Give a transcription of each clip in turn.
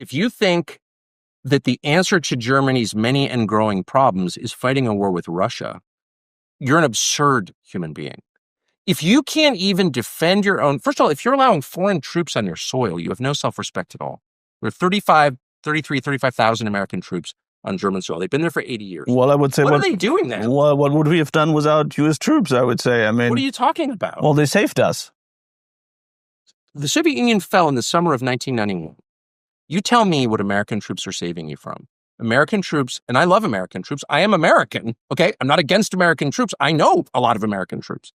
If you think that the answer to Germany's many and growing problems is fighting a war with Russia, you're an absurd human being. If you can't even defend your own, first of all, if you're allowing foreign troops on your soil, you have no self-respect at all. There are 35,000 American troops on German soil. They've been there for 80 years. Well, I would say, what are they doing there? Well, what would we have done without U.S. troops, I would say? I mean, what are you talking about? Well, they saved us. The Soviet Union fell in the summer of 1991. You tell me what American troops are saving you from. American troops, and I love American troops. I am American, okay? I'm not against American troops. I know a lot of American troops.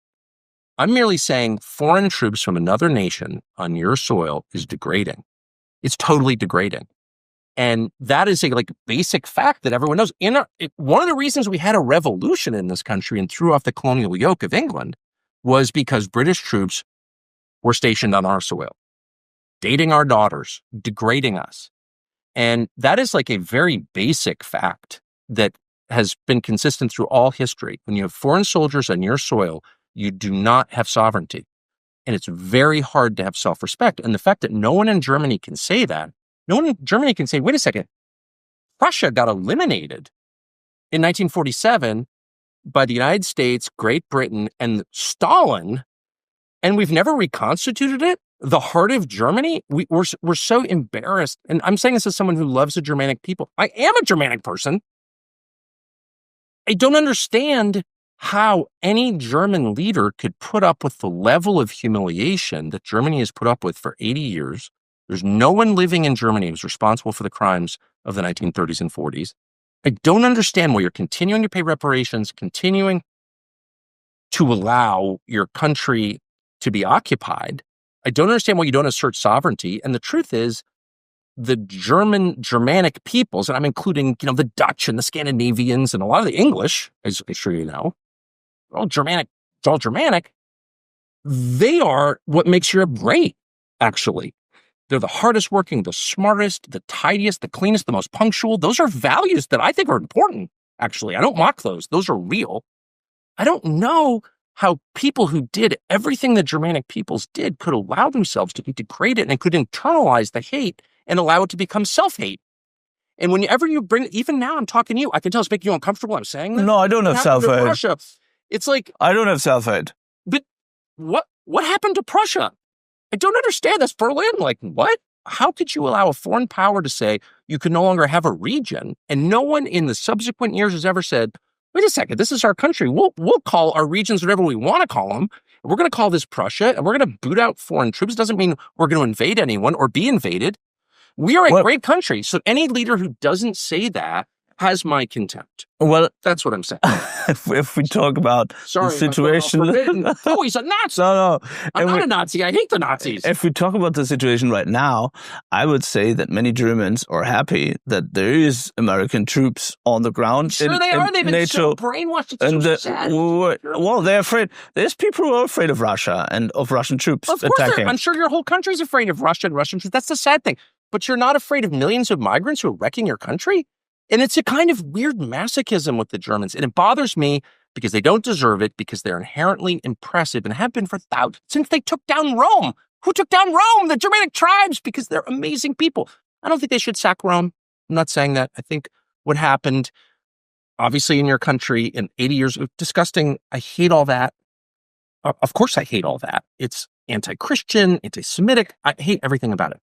I'm merely saying foreign troops from another nation on your soil is degrading. It's totally degrading. And that is a basic fact that everyone knows. One of the reasons we had a revolution in this country and threw off the colonial yoke of England was because British troops were stationed on our soil, dating our daughters, degrading us. And that is a very basic fact that has been consistent through all history. When you have foreign soldiers on your soil, you do not have sovereignty. And it's very hard to have self-respect. And the fact that no one in Germany can say that, no one in Germany can say, wait a second, Prussia got eliminated in 1947 by the United States, Great Britain, and Stalin, and we've never reconstituted it. The heart of Germany, we're so embarrassed. And I'm saying this as someone who loves the Germanic people. I am a Germanic person. I don't understand how any German leader could put up with the level of humiliation that Germany has put up with for 80 years. There's no one living in Germany who's responsible for the crimes of the 1930s and 40s. I don't understand why you're continuing to pay reparations, continuing to allow your country to be occupied. I don't understand why you don't assert sovereignty. And the truth is, the Germanic peoples, and I'm including, the Dutch and the Scandinavians and a lot of the English, as I'm sure you know, all Germanic, it's all Germanic. They are what makes Europe great, actually. They're the hardest working, the smartest, the tidiest, the cleanest, the most punctual. Those are values that I think are important, actually. I don't mock those. Those are real. I don't know how people who did everything the Germanic peoples did could allow themselves to be degraded and could internalize the hate and allow it to become self-hate. And whenever you bring, even now I'm talking to you, I can tell it's making you uncomfortable. I'm saying that. No, I don't have self-hate. Prussia, it's I don't have self-hate. But what happened to Prussia? I don't understand this. Berlin, what? How could you allow a foreign power to say you can no longer have a region? And no one in the subsequent years has ever said, wait a second, this is our country. We'll call our regions whatever we want to call them. We're going to call this Prussia, and we're going to boot out foreign troops. Doesn't mean we're going to invade anyone or be invaded. We are a great country. So any leader who doesn't say that has my contempt. Well, that's what I'm saying. if we talk about the situation, oh, he's a Nazi. No, I'm not a Nazi. I hate the Nazis. If we talk about the situation right now, I would say that many Germans are happy that there is American troops on the ground. Sure, they are. They've been so brainwashed. It's so sad. Well, they're afraid. There's people who are afraid of Russia and of Russian troops attacking. I'm sure your whole country's afraid of Russia and Russian troops. That's the sad thing. But you're not afraid of millions of migrants who are wrecking your country? And it's a kind of weird masochism with the Germans. And it bothers me because they don't deserve it, because they're inherently impressive and have been for thousands, since they took down Rome. Who took down Rome? The Germanic tribes, because they're amazing people. I don't think they should sack Rome. I'm not saying that. I think what happened, obviously, in your country in 80 years, disgusting. I hate all that. Of course I hate all that. It's anti-Christian, anti-Semitic. I hate everything about it.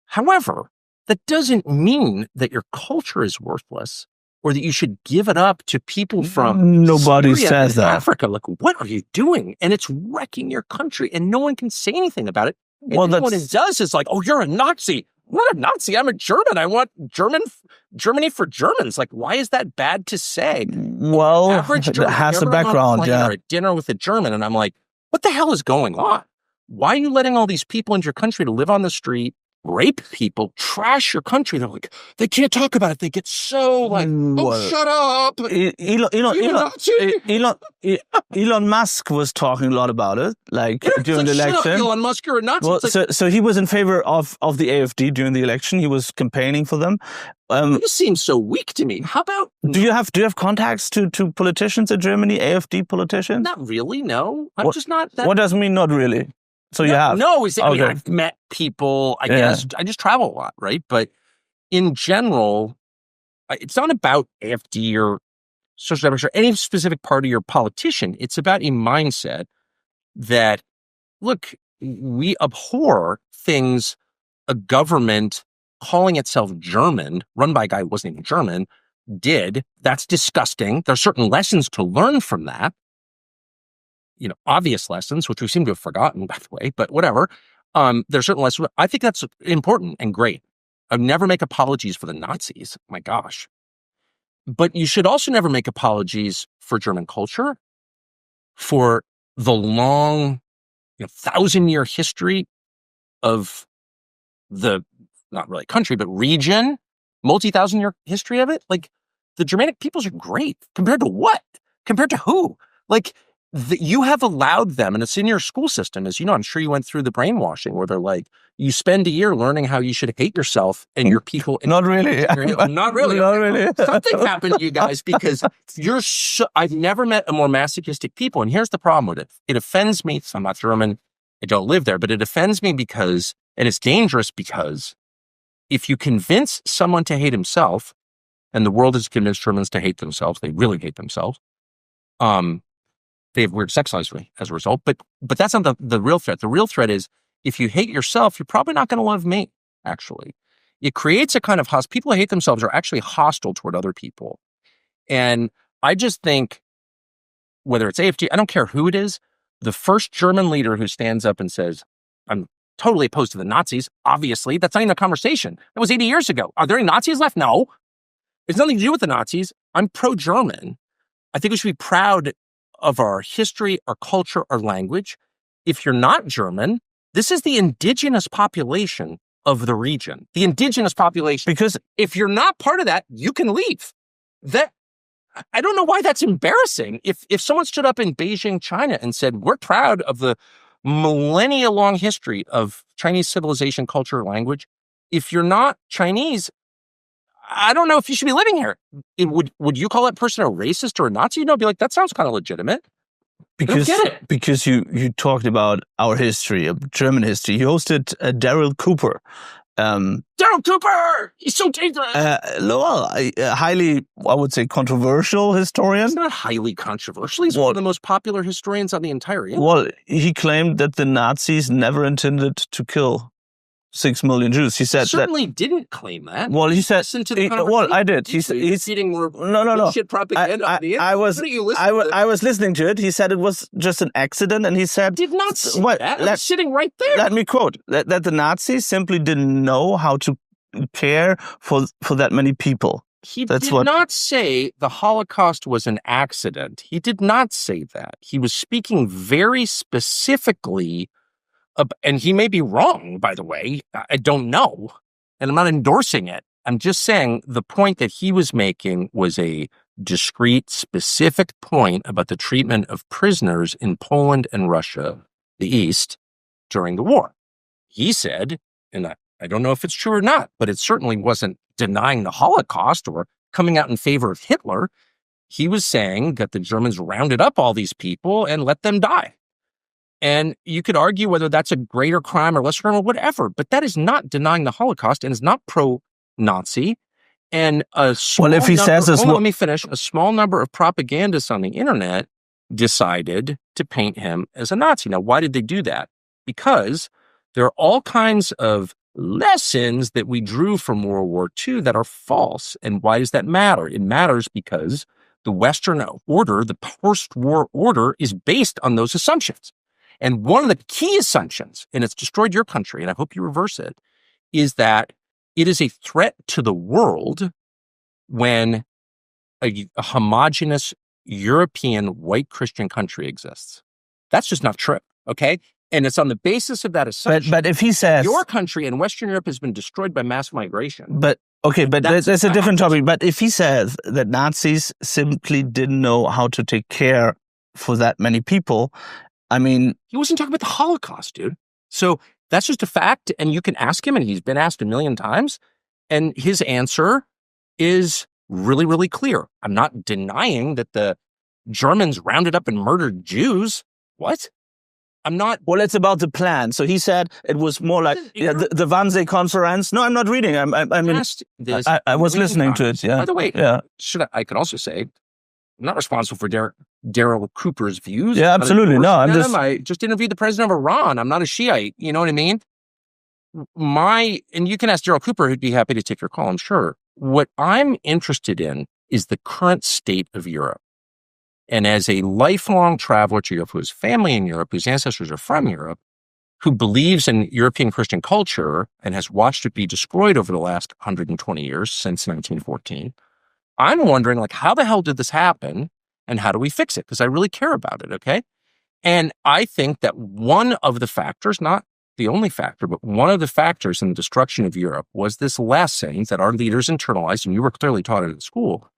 However, that doesn't mean that your culture is worthless or that you should give it up to people from Nobody Syria says and that. Africa. What are you doing? And it's wrecking your country, and no one can say anything about it. And what it does is oh, you're a Nazi. I'm not a Nazi. I'm a German. I want Germany for Germans. Why is that bad to say? Well, average German, it has a background, Or at dinner with a German, and I'm like, what the hell is going on? Why are you letting all these people into your country to live on the street, rape people, trash your country? They're they can't talk about it. They get so shut up. Elon Musk was talking a lot about it, during the election. Shut up, Elon Musk, you're a Nazi. Well, so he was in favor of the AfD during the election. He was campaigning for them. You seem so weak to me. How about... Do you have contacts to politicians in Germany, AfD politicians? Not really, no. I'm just not that... What does it mean, not really? So you have. No, I mean, Okay. I've met people, I Yeah. guess. I just travel a lot, right? But in general, it's not about AfD or social democrats or any specific party or politician. It's about a mindset that, look, we abhor things a government calling itself German, run by a guy who wasn't even German, did. That's disgusting. There are certain lessons to learn from that. Obvious lessons, which we seem to have forgotten, by the way, but whatever. There are certain lessons. I think that's important and great. I'd never make apologies for the Nazis. My gosh. But you should also never make apologies for German culture, for the long, 1,000-year history of the, not really country, but region, multi-thousand-year history of it. Like, the Germanic peoples are great. Compared to what? Compared to who? Like, you have allowed them, and it's in your school system, as you know, I'm sure you went through the brainwashing where they're like, you spend a year learning how you should hate yourself and your people. Not really. Not really. Not really. Something happened to you guys because I've never met a more masochistic people. And here's the problem with it. It offends me. So I'm not German. I don't live there, but it offends me because, and it's dangerous because if you convince someone to hate himself, and the world has convinced Germans to hate themselves, they really hate themselves. They have weird sex lives as a result, but that's not the real threat. The real threat is if you hate yourself, you're probably not going to love me, actually. It creates a kind of people who hate themselves are actually hostile toward other people. And I just think, whether it's AfD, I don't care who it is, the first German leader who stands up and says, I'm totally opposed to the Nazis, obviously, that's not even a conversation. That was 80 years ago. Are there any Nazis left? No. It's nothing to do with the Nazis. I'm pro-German. I think we should be proud of our history, our culture, our language. If you're not German, this is the indigenous population of the region. The indigenous population. Because if you're not part of that, you can leave. I don't know why that's embarrassing. If someone stood up in Beijing, China and said, we're proud of the millennia-long history of Chinese civilization, culture, language. If you're not Chinese, I don't know if you should be living here. Would you call that person a racist or a Nazi? No, be like, that sounds kind of legitimate. Because you talked about our history, German history. You hosted Daryl Cooper. Daryl Cooper! He's so dangerous! Highly, I would say, controversial historian. He's not highly controversial. He's one of the most popular historians on the entire internet. Well, he claimed that the Nazis never intended to kill 6 million Jews. He said certainly didn't claim that. Well, he said. Well, I did. He's feeding more no. shit propaganda. I was listening to it. He said it was just an accident, and he said did not say that. That's sitting right there. Let me quote that the Nazis simply didn't know how to care for that many people. He did not say the Holocaust was an accident. He did not say that. He was speaking very specifically. And he may be wrong, by the way. I don't know. And I'm not endorsing it. I'm just saying the point that he was making was a discrete, specific point about the treatment of prisoners in Poland and Russia, the East, during the war. He said, and I don't know if it's true or not, but it certainly wasn't denying the Holocaust or coming out in favor of Hitler. He was saying that the Germans rounded up all these people and let them die. And you could argue whether that's a greater crime or lesser crime or whatever, but that is not denying the Holocaust and is not pro-Nazi. And let me finish. A small number of propagandists on the internet decided to paint him as a Nazi. Now, why did they do that? Because there are all kinds of lessons that we drew from World War II that are false. And why does that matter? It matters because the Western order, the post-war order, is based on those assumptions. And one of the key assumptions, and it's destroyed your country, and I hope you reverse it, is that it is a threat to the world when a homogenous European white Christian country exists. That's just not true, okay? And it's on the basis of that assumption. But if he says your country and Western Europe has been destroyed by mass migration. But that's a different topic. But if he says that Nazis simply didn't know how to take care for that many people, I mean, he wasn't talking about the Holocaust, dude. So that's just a fact. And you can ask him, and he's been asked 1 million times. And his answer is really, really clear. I'm not denying that the Germans rounded up and murdered Jews. What? I'm not. Well, it's about the plan. So he said it was more like the Wannsee conference. No, I'm not reading. I was listening to it. Yeah. By the way, yeah. I could also say, I'm not responsible for Daryl Cooper's views. Yeah, absolutely. No, I just interviewed the president of Iran. I'm not a Shiite. You know what I mean? And you can ask Daryl Cooper, who'd be happy to take your call, I'm sure. What I'm interested in is the current state of Europe. And as a lifelong traveler to Europe, who has family in Europe, whose ancestors are from Europe, who believes in European Christian culture and has watched it be destroyed over the last 120 years since 1914, I'm wondering, like, how the hell did this happen and how do we fix it? Because I really care about it, okay? And I think that one of the factors, not the only factor, but one of the factors in the destruction of Europe was this lesson that our leaders internalized, and you were clearly taught it at school,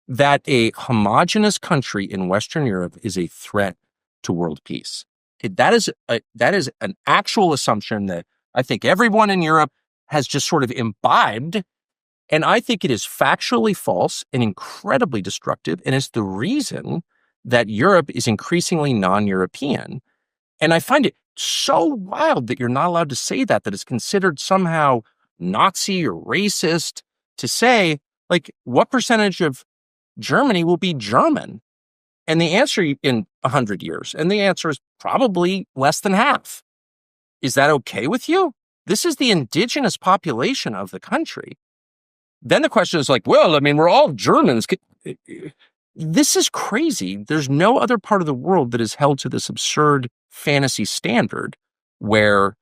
that a homogenous country in Western Europe is a threat to world peace. That is an actual assumption that I think everyone in Europe has just sort of imbibed. And I think it is factually false and incredibly destructive. And it's the reason that Europe is increasingly non-European. And I find it so wild that you're not allowed to say that it's considered somehow Nazi or racist to say, like, what percentage of Germany will be German? And the answer in 100 years, and the answer is probably less than half. Is that okay with you? This is the indigenous population of the country. Then the question is like, well, I mean, we're all Germans. This is crazy. There's no other part of the world that is held to this absurd fantasy standard where,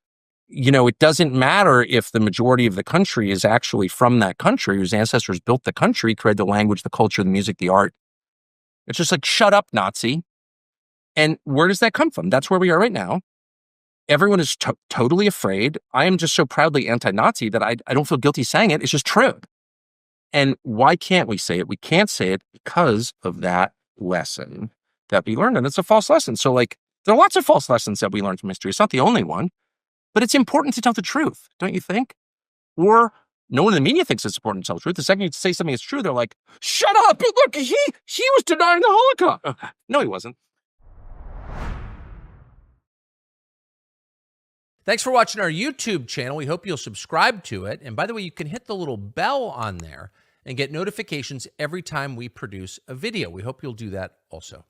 it doesn't matter if the majority of the country is actually from that country, whose ancestors built the country, created the language, the culture, the music, the art. It's just like, shut up, Nazi. And where does that come from? That's where we are right now. Everyone is totally afraid. I am just so proudly anti-Nazi that I don't feel guilty saying it. It's just true. And why can't we say it? We can't say it because of that lesson that we learned. And it's a false lesson. So, like, there are lots of false lessons that we learned from history. It's not the only one. But it's important to tell the truth, don't you think? Or no one in the media thinks it's important to tell the truth. The second you say something is true, they're like, shut up! Look, he was denying the Holocaust. No, he wasn't. Thanks for watching our YouTube channel. We hope you'll subscribe to it. And by the way, you can hit the little bell on there and get notifications every time we produce a video. We hope you'll do that also.